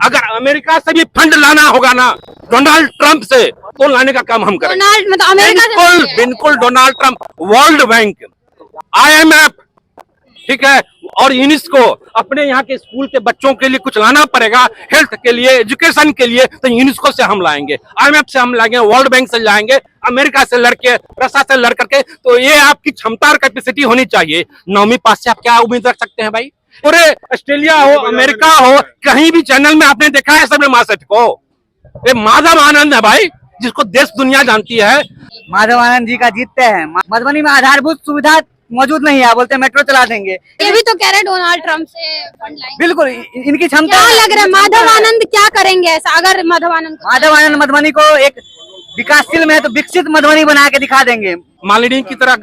अगर अमेरिका से भी फंड लाना होगा ना डोनाल्ड ट्रंप से, तो लाने का काम हम करेंगे। डोनाल्ड मतलब अमेरिका से बिल्कुल बिल्कुल Donald Trump, world bank, IMF, ठीक है, और यूनेस्को, अपने यहाँ के स्कूल के बच्चों के लिए कुछ लाना पड़ेगा, हेल्थ के लिए, एजुकेशन के लिए, तो यूनेस्को से हम लाएंगे, IMF से हम लाएंगे, वर्ल्ड बैंक से लाएंगे, अमेरिका से लड़के, रशिया से लड़ करके। तो ये आपकी क्षमता और कैपेसिटी होनी चाहिए। 9वीं पास से आप क्या उम्मीद रख सकते हैं भाई? पूरे ऑस्ट्रेलिया हो, अमेरिका हो, कहीं भी चैनल में आपने देखा है सब महासेठ को? ये माधव आनंद है भाई, जिसको देश दुनिया जानती है। माधव आनंद जी का जीतते हैं। मधुबनी में आधारभूत सुविधा मौजूद नहीं है, बोलते हैं मेट्रो चला देंगे। ये भी तो कह रहे हैं डोनाल्ड ट्रंप से फंड लाएंगे। बिल्कुल इनकी क्षमता। क्या लग रहा है माधव आनंद क्या करेंगे ऐसा? अगर माधव आनंद मधुबनी को एक विकासशील में है तो विकसित मधुबनी बना के दिखा देंगे। मालिनी की तरह,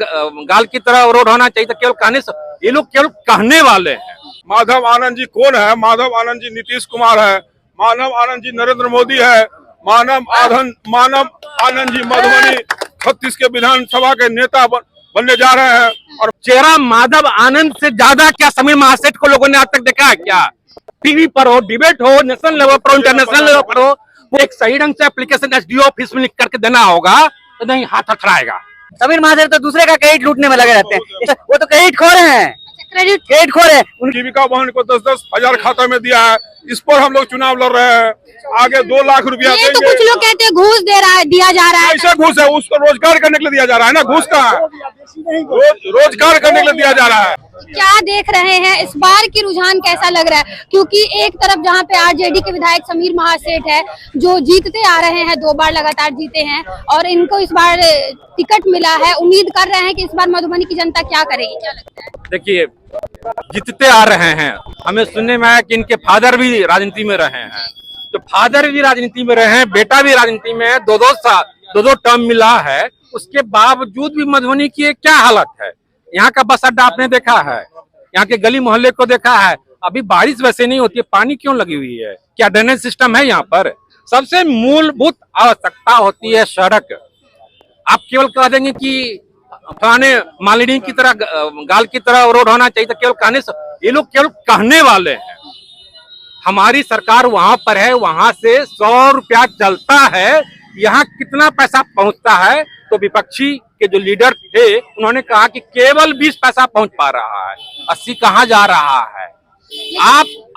गाल की तरह रोड होना चाहिए, तो केवल कहने से, ये लोग केवल कहने वाले हैं। माधव आनंद जी कौन है? माधव आनंद जी नीतीश कुमार है, मानव आनंद जी नरेंद्र मोदी है, मानव आनंद जी मधुबनी 36 के विधानसभा के नेता बनने जा रहे हैं। और चेहरा माधव आनंद से ज्यादा क्या समीर महासेठ को लोगों ने आज तक देखा है क्या? टीवी पर हो, डिबेट हो, नेशनल लेवल पर हो, इंटरनेशनल लेवल पर हो, वो एक सही ढंग से एप्लीकेशन SDO ऑफिस में लिख करके देना होगा, तो नहीं हाथ अथड़ाएगा। समीर महासेठ तो दूसरे का क्रेडिट लूटने में लगे रहते हैं, वो तो क्रेडिट खोर हैं। क्रेडिट खोर है। जीविका बहन को 10-10 हजार खाता में दिया है, इस पर हम लोग चुनाव लड़ रहे हैं। आगे 2 लाख रुपया ये तो कुछ लोग कहते हैं घूस दे रहा है, दिया जा रहा है। ऐसा घूस है, उसको रोजगार करने के लिए दिया जा रहा है ना, घूस का रोजगार करने के लिए दिया जा रहा है। क्या देख रहे हैं इस बार की रुझान कैसा लग रहा है? क्योंकि एक तरफ जहां पे RJD के विधायक समीर महासेठ है जो जीतते आ रहे हैं, 2 बार लगातार जीते हैं और इनको इस बार टिकट मिला है। उम्मीद कर रहे हैं कि इस बार मधुबनी की जनता क्या करेगी, क्या लगता है? देखिए, जीतते आ रहे हैं, हमें सुनने में आया कि इनके फादर भी राजनीति में रहे हैं, तो फादर भी राजनीति में रहे हैं, बेटा भी राजनीति में है, 2-2 टर्म मिला है, उसके बावजूद भी मधुबनी की क्या हालत है। यहाँ का बस अड्डा आपने देखा है, यहाँ के गली मोहल्ले को देखा है, अभी बारिश वैसे नहीं होती है, पानी क्यों लगी हुई है? क्या ड्रेनेज सिस्टम है यहाँ पर? सबसे मूलभूत आवश्यकता होती है सड़क। आप केवल कह देंगे कि फलाने मालिनी की तरह, गाल की तरह रोड होना चाहिए, तो केवल कहने से, ये लोग केवल कहने वाले हैं। हमारी सरकार वहां पर है, वहां से 100 रुपया चलता है, यहाँ कितना पैसा पहुंचता है? तो विपक्षी के जो लीडर थे उन्होंने कहा कि केवल 20 पैसा पहुंच पा रहा है, 80 कहाँ जा रहा है?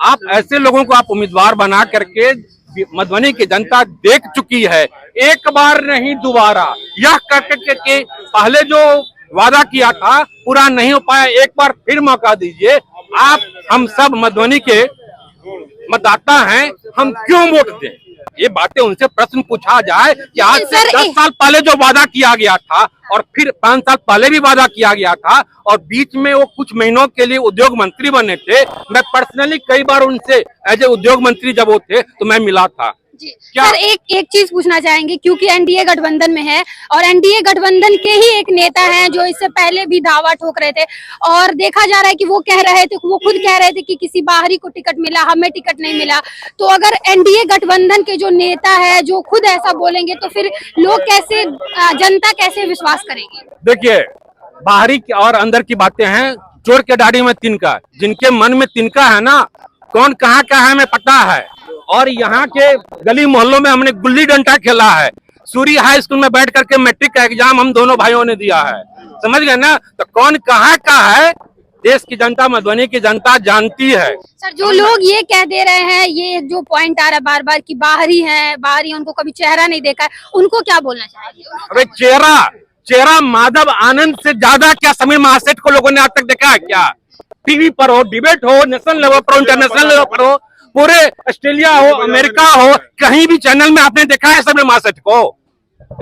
आप ऐसे लोगों को आप उम्मीदवार बना करके, मधुबनी की जनता देख चुकी है, एक बार नहीं दोबारा, यह करके पहले जो वादा किया था पूरा नहीं हो पाया, एक बार फिर मौका दीजिए। आप हम सब मधुबनी के मतदाता हैं, हम क्यों वोट दें? ये बातें उनसे प्रश्न पूछा जाए कि आज से 10 साल पहले जो वादा किया गया था और फिर 5 साल पहले भी वादा किया गया था और बीच में वो कुछ महीनों के लिए उद्योग मंत्री बने थे। मैं पर्सनली कई बार उनसे एज ए उद्योग मंत्री जब वो थे तो मैं मिला था। जी सर, एक चीज पूछना चाहेंगे, क्योंकि एनडीए गठबंधन में है और एनडीए गठबंधन के ही एक नेता हैं जो इससे पहले भी दावा ठोक रहे थे और देखा जा रहा है कि वो खुद कह रहे थे कि किसी बाहरी को टिकट मिला, हमें टिकट नहीं मिला। तो अगर एनडीए गठबंधन के जो नेता है जो खुद ऐसा बोलेंगे तो फिर लोग कैसे, जनता कैसे विश्वास करेगी? देखिए, बाहरी और अंदर की बातें हैं, चोर के दाढ़ी में तिनका, जिनके मन में तिनका है ना, कौन कहाँ का है हमें पता है। और यहाँ के गली मोहल्लों में हमने गुल्ली डंडा खेला है, सूरी हाई स्कूल में बैठ करके मैट्रिक का एग्जाम हम दोनों भाइयों ने दिया है, समझ गए ना। तो कौन कहाँ का है, देश की जनता, मधुबनी की जनता जानती है। सर, जो लोग ये कह दे रहे हैं, ये जो पॉइंट आ रहा है बार बार कि बाहरी उनको कभी चेहरा नहीं देखा है, उनको क्या बोलना चाहेंगे? अरे चेहरा माधव आनंद से ज्यादा क्या समीर महासेठ को लोगों ने आज तक देखा है क्या? टीवी पर हो, डिबेट हो, नेशनल लेवल पर हो, इंटरनेशनल लेवल पर हो, पूरे ऑस्ट्रेलिया हो, अमेरिका हो, कहीं भी चैनल में आपने देखा है समीर महासेठ को?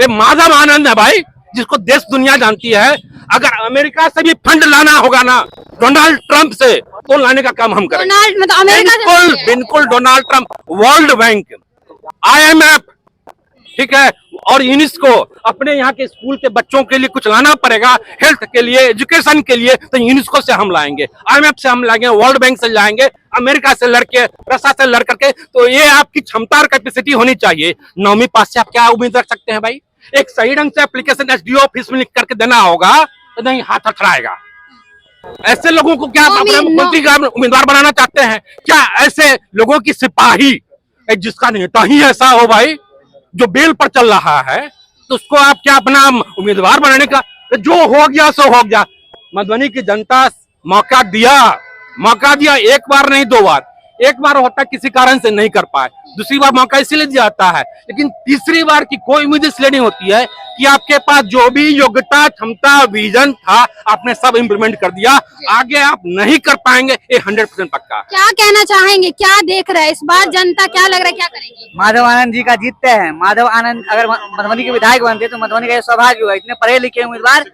ये माधव आनंद है भाई, जिसको देश दुनिया जानती है। अगर अमेरिका से भी फंड लाना होगा ना डोनाल्ड ट्रंप से, तो लाने का काम हम करेंगे। डोनाल्ड मतलब अमेरिका से? बिल्कुल Donald Trump, world bank, IMF, ठीक है, और यूनेस्को, अपने यहाँ के स्कूल के बच्चों के लिए कुछ लाना पड़ेगा, हेल्थ के लिए, एजुकेशन के लिए, तो यूनेस्को से हम लाएंगे, IMF से हम लाएंगे, वर्ल्ड बैंक से लाएंगे, अमेरिका से लड़के, रशिया से लड़ करके। तो ये आपकी क्षमता और कैपेसिटी होनी चाहिए। 9वीं पास से आप क्या उम्मीद रख सकते हैं भाई? एक सही ढंग से एप्लीकेशन SDO ऑफिस में लिख करके देना होगा, तो नहीं हाथ अथड़ाएगा। ऐसे लोगों को क्या आप अपने मुख्यमंत्री का उम्मीदवार बनाना चाहते हैं क्या? ऐसे लोगों की सिपाही जिसका नेता ही ऐसा हो भाई, जो बेल पर चल रहा है, तो उसको आप क्या अपना उम्मीदवार बनाने का? जो हो गया सो हो गया। मधुबनी की जनता मौका दिया, एक बार नहीं 2 बार। एक बार होता किसी कारण से नहीं कर पाए, दूसरी बार मौका इसीलिए दिया जाता है, लेकिन तीसरी बार की कोई उम्मीद इसलिए नहीं होती है कि आपके पास जो भी योग्यता, क्षमता, विजन था, आपने सब इम्प्लीमेंट कर दिया, आगे आप नहीं कर पाएंगे, ये 100% पक्का है। क्या कहना चाहेंगे, क्या देख रहे हैं इस बार जनता, क्या लग रहा है क्या करेगी? माधव आनंद जी का जीतते हैं। माधव आनंद अगर मधुबनी के विधायक बनते तो मधुबनी का ये सौभाग्य हुआ। इतने पढ़े लिखे उम्मीदवार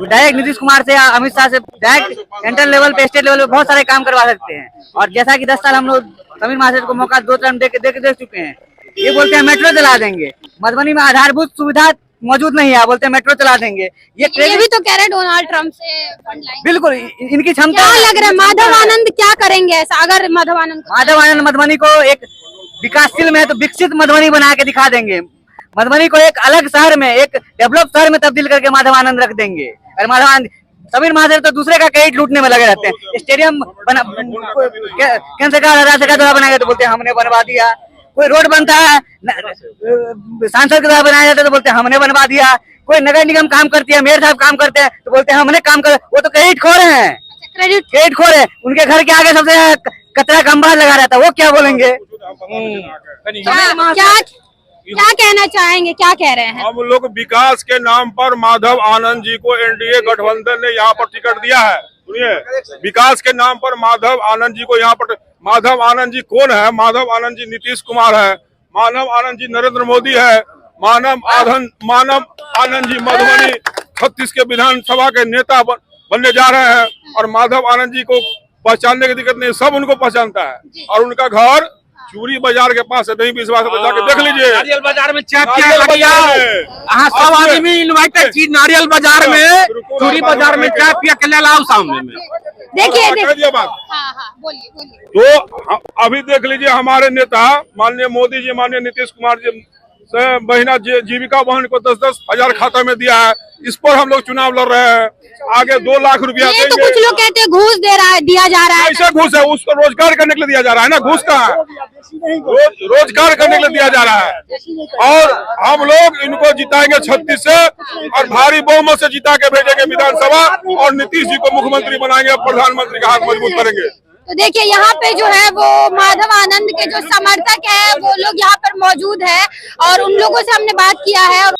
डायरेक्ट नीतीश कुमार से या अमित शाह से डायरेक्ट सेंट्रल लेवल पे, स्टेट लेवल पे बहुत सारे काम करवा सकते हैं। और जैसा कि 10 साल हम लोग समीर महासेठ को मौका 2 टर्म दे चुके हैं। ये बोलते हैं मेट्रो चला देंगे, मधुबनी में आधारभूत सुविधा मौजूद नहीं है, बोलते हैं मेट्रो चला देंगे। ये भी तो कह रहे डोनाल्ड ट्रम्प से फंड लाएंगे। बिल्कुल इनकी क्षमता। क्या लग रहा है माधव आनंद क्या करेंगे ऐसा? अगर माधव आनंद मधुबनी को एक विकासशील में तो विकसित मधुबनी बना के दिखा देंगे। मधुबनी को एक अलग शहर में, एक डेवलप शहर में तब्दील करके माधव आनंद रख देंगे। और माधव आनंद, समीर महासेठ तो दूसरे का क्रेडिट लूटने में लगे रहते हैं। स्टेडियम बना, केंद्र सरकार राज्य सरकार द्वारा बनाया तो बोलते हैं हमने बनवा दिया। कोई रोड बनता है सांसद के द्वारा बनाया जाता है तो बोलते हैं हमने बनवा दिया। कोई नगर निगम काम करती है, मेयर साहब काम करते हैं तो बोलते हैं हमने काम कर। वो तो क्रेडिट खोर है, क्रेडिट खोर है। उनके घर के आगे सबसे कचरा खंभा लगा रहता है, वो क्या बोलेंगे? क्या कहना चाहेंगे, क्या कह रहे हैं? हम लोग विकास के नाम पर माधव आनंद जी को एनडीए गठबंधन ने यहाँ पर टिकट दिया है। सुनिए, विकास के नाम पर माधव आनंद जी को यहाँ पर। माधव आनंद जी कौन है? माधव आनंद जी नीतीश कुमार है, मानव आनंद जी नरेंद्र मोदी है, मानव आनंद जी मधुबनी 36 के विधानसभा के नेता बनने जा रहे हैं। और माधव आनंद जी को पहचानने की दिक्कत नहीं, सब उनको पहचानता है। और उनका घर चूरी बाजार के पास है, नहीं विश्वास है जाके देख लीजिए। नारियल बाजार में सब आदमी इन्वाइटेड थी। नारियल बाजार में, चूरी बाजार में चाय पिया के ले लाओ सामने में। देखिए बात। हाँ, बोलिए। तो अभी देख लीजिए, हमारे नेता माननीय मोदी जी, माननीय नीतीश कुमार जी से महीना जीविका बहन को 10-10 हजार खाता में दिया है। इस पर हम लोग चुनाव लड़ रहे हैं। आगे 2 लाख रुपया ये तो कुछ लोग कहते हैं घूस दिया जा रहा है। ऐसा घूस है, उसको रोजगार करने के लिए दिया जा रहा है ना। घूस कहाँ है? रोजगार करने के लिए दिया जा रहा है। और हम लोग इनको जिताएंगे 36 से, और भारी बहुमत से जिता के भेजेंगे विधानसभा, और नीतीश जी को मुख्यमंत्री बनाएंगे, प्रधानमंत्री का हाथ मजबूत करेंगे। तो देखिए यहाँ पे जो है वो माधव आनंद के जो समर्थक है वो लोग यहाँ पर मौजूद है, और उन लोगों से हमने बात किया है।